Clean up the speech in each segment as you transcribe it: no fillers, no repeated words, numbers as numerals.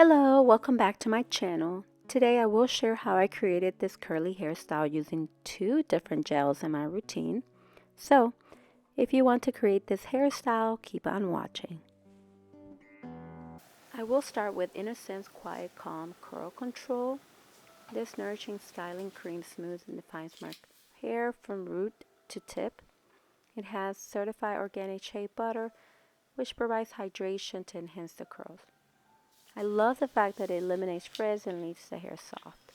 Hello, welcome back to my channel. Today I will share how I created this curly hairstyle using two different gels in my routine. So, if you want to create this hairstyle, keep on watching. I will start with Innersense Quiet Calm Curl Control. This nourishing styling cream smooths and defines my hair from root to tip. It has certified organic shea butter, which provides hydration to enhance the curls. I love the fact that it eliminates frizz and leaves the hair soft.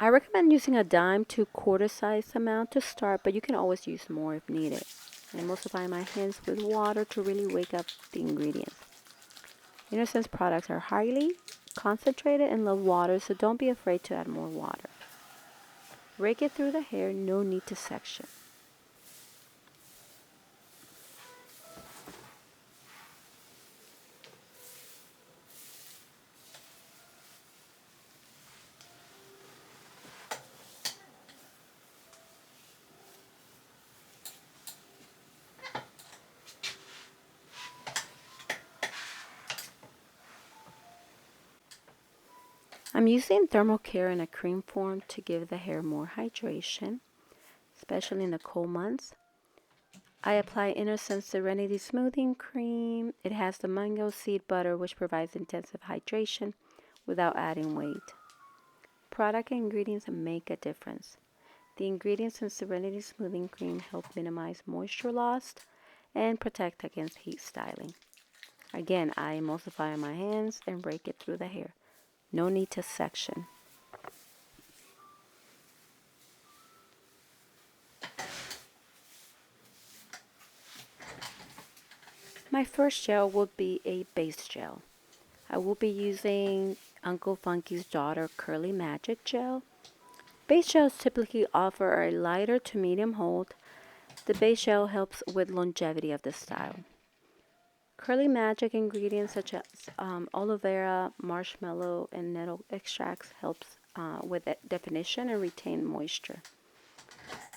I recommend using a dime to quarter size amount to start, but you can always use more if needed. I emulsify my hands with water to really wake up the ingredients. Innersense products are highly concentrated and love water, so don't be afraid to add more water. Rake it through the hair, no need to section. I'm using Thermocare in a cream form to give the hair more hydration, especially in the cold months. I apply Innersense Serenity Smoothing Cream. It has the mango seed butter, which provides intensive hydration without adding weight. Product ingredients make a difference. The ingredients in Serenity Smoothing Cream help minimize moisture loss and protect against heat styling. Again, I emulsify on my hands and rake it through the hair. No need to section. My first gel will be a base gel. I will be using Uncle Funky's Daughter Curly Magic Gel. Base gels typically offer a lighter to medium hold. The base gel helps with longevity of the style. Curly Magic ingredients such as aloe vera, marshmallow, and nettle extracts helps with definition and retain moisture.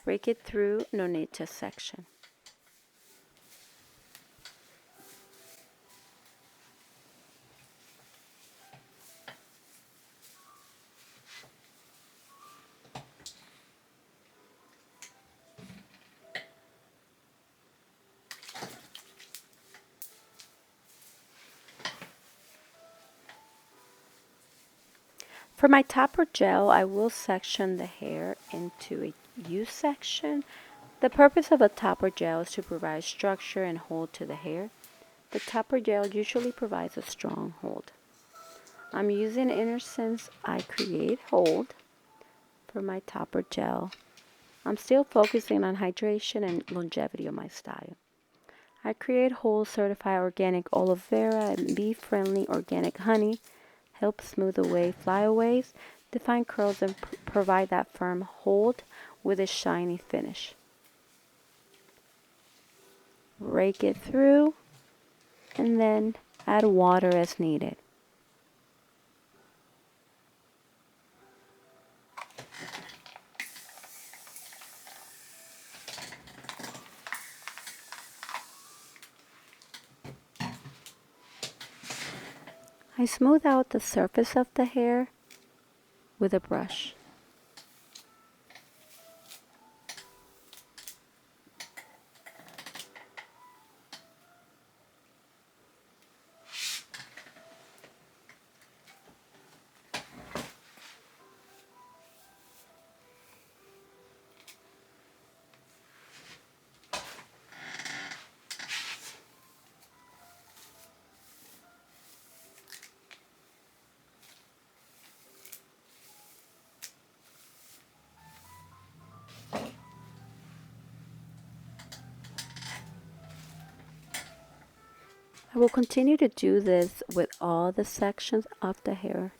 Rake it through, no need to section. For my topper gel, I will section the hair into a U section. The purpose of a topper gel is to provide structure and hold to the hair. The topper gel usually provides a strong hold. I'm using Innersense I Create Hold for my topper gel. I'm still focusing on hydration and longevity of my style. I Create Hold certified organic aloe vera and bee-friendly organic honey help smooth away flyaways, define curls, and provide that firm hold with a shiny finish. Rake it through and then add water as needed. I smooth out the surface of the hair with a brush. I will continue to do this with all the sections of the hair.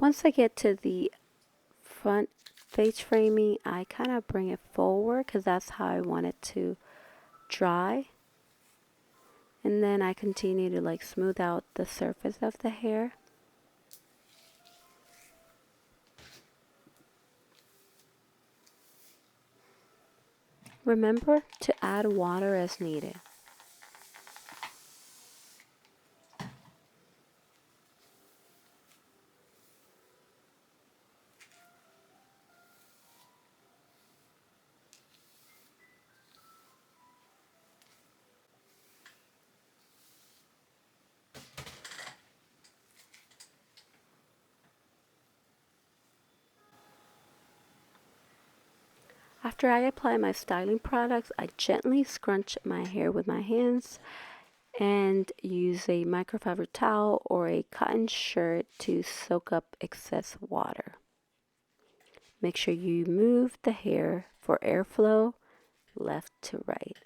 Once I get to the front face framing, I kind of bring it forward because that's how I want it to dry. And then I continue to like smooth out the surface of the hair. Remember to add water as needed. After I apply my styling products, I gently scrunch my hair with my hands and use a microfiber towel or a cotton shirt to soak up excess water. Make sure you move the hair for airflow left to right.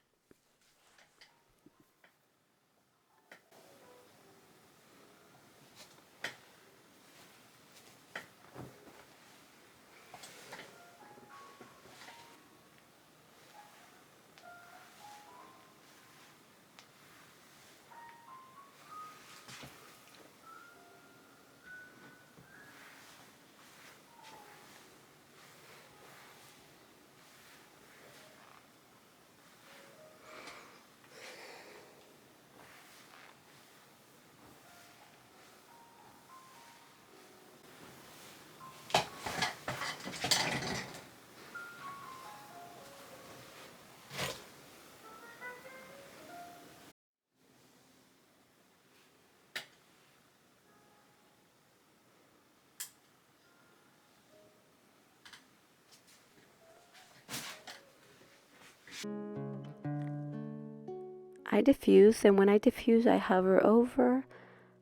I diffuse, and when I diffuse, I hover over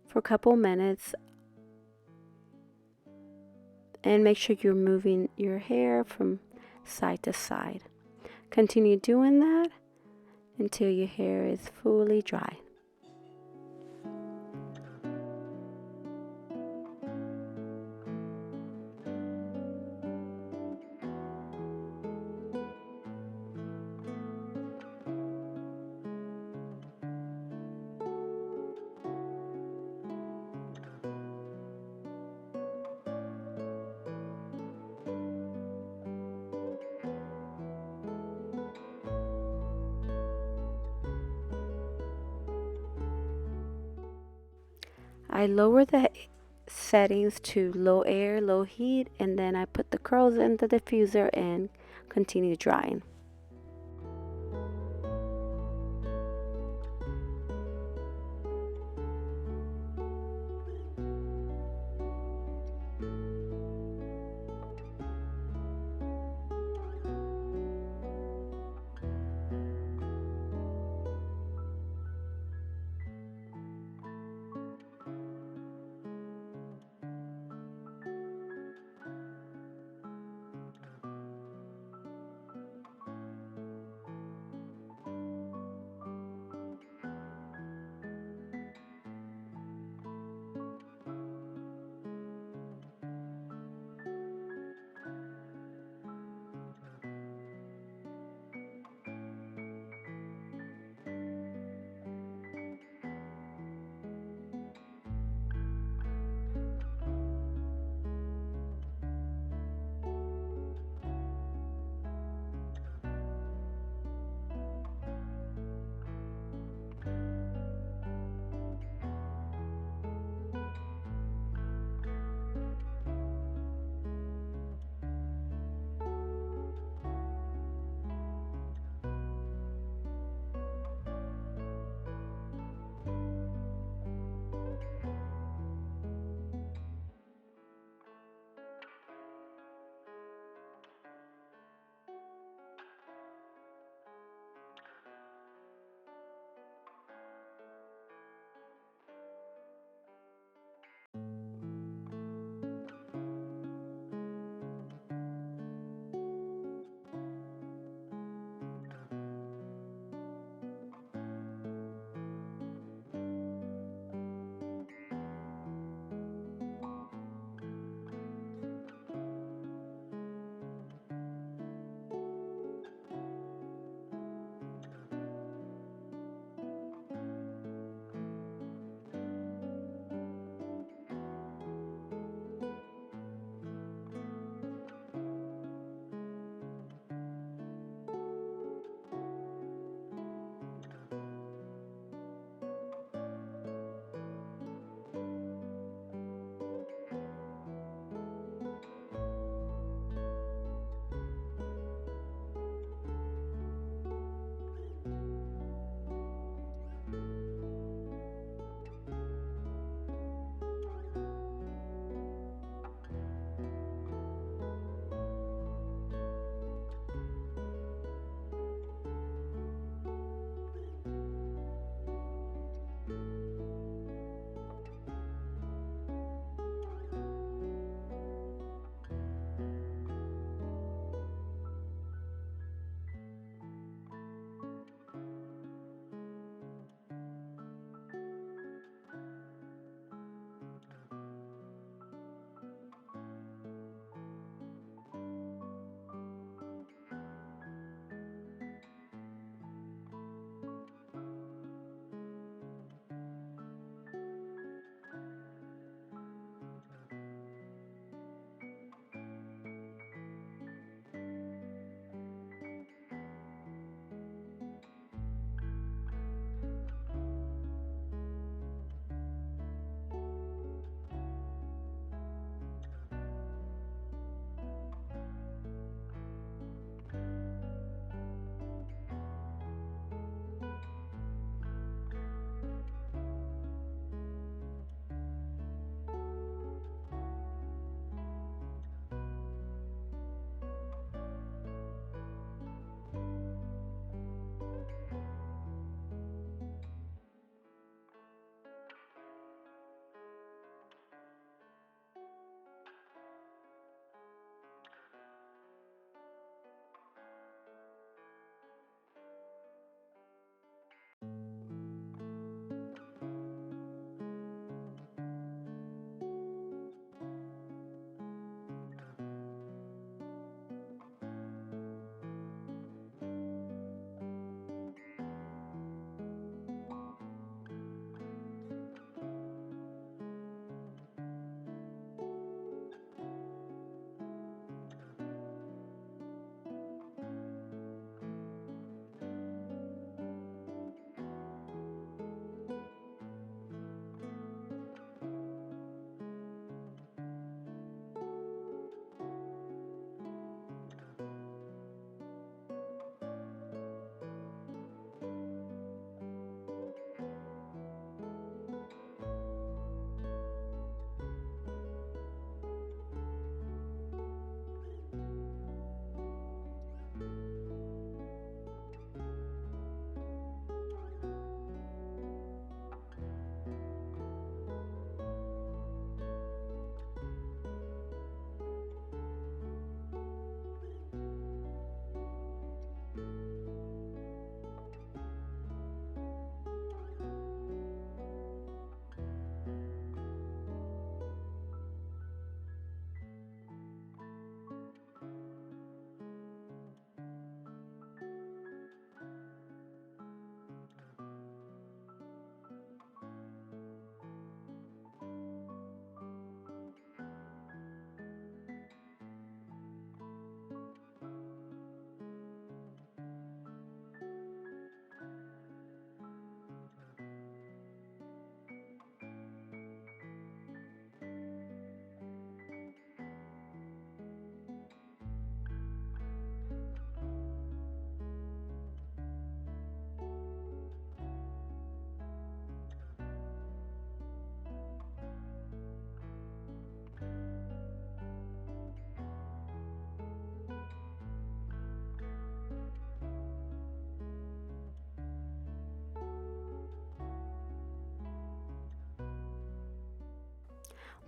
for a couple minutes and make sure you're moving your hair from side to side. Continue doing that until your hair is fully dry. I lower the settings to low air, low heat, and then I put the curls in the diffuser and continue drying.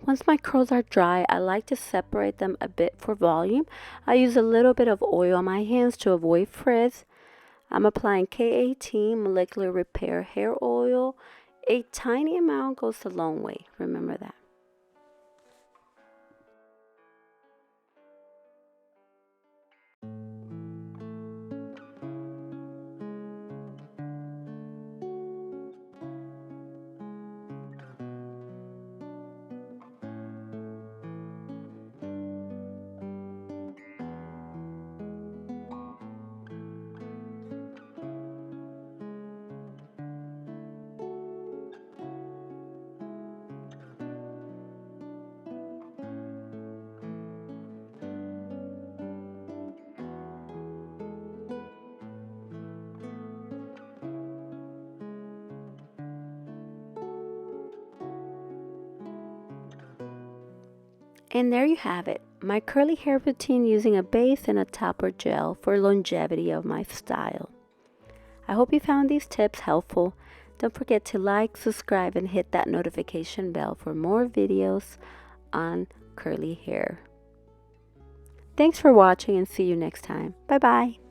Once my curls are dry, I like to separate them a bit for volume. I use a little bit of oil on my hands to avoid frizz. I'm applying K18 Molecular Repair Hair Oil. A tiny amount goes a long way. Remember that. And there you have it, my curly hair routine using a base and a topper gel for longevity of my style. I hope you found these tips helpful. Don't forget to like, subscribe, and hit that notification bell for more videos on curly hair. Thanks for watching and see you next time. Bye bye.